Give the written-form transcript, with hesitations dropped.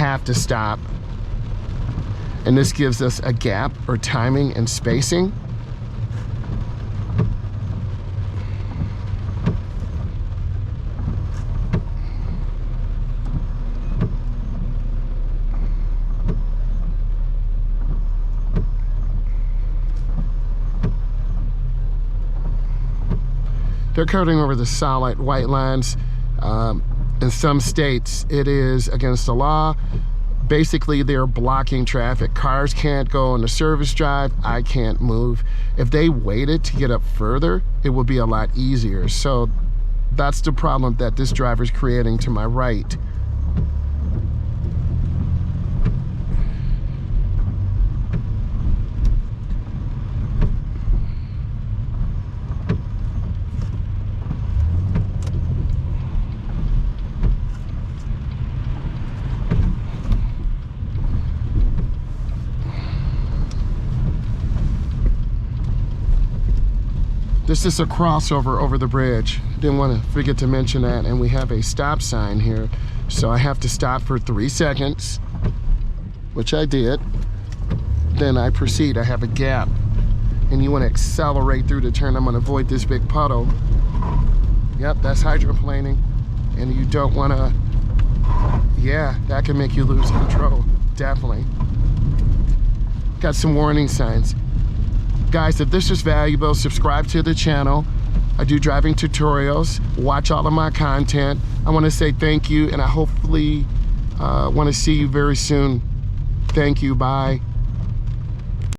have to stop. And this gives us a gap or timing and spacing. They're cutting over the solid white lines. In some states, it is against the law. Basically, they're blocking traffic. Cars can't go on the service drive. I can't move. If they waited to get up further, it would be a lot easier. So that's the problem that this driver's creating to my right. This is a crossover over the bridge. Didn't want to forget to mention that. And we have a stop sign here. So I have to stop for 3 seconds, which I did. Then I proceed. I have a gap. And you want to accelerate through the turn. I'm going to avoid this big puddle. Yep, that's hydroplaning. And you don't want to, yeah, that can make you lose control. Definitely. Got some warning signs. Guys, if this is valuable, subscribe to the channel. I do driving tutorials. Watch all of my content. I want to say thank you, and I hopefully want to see you very soon. Thank you. Bye.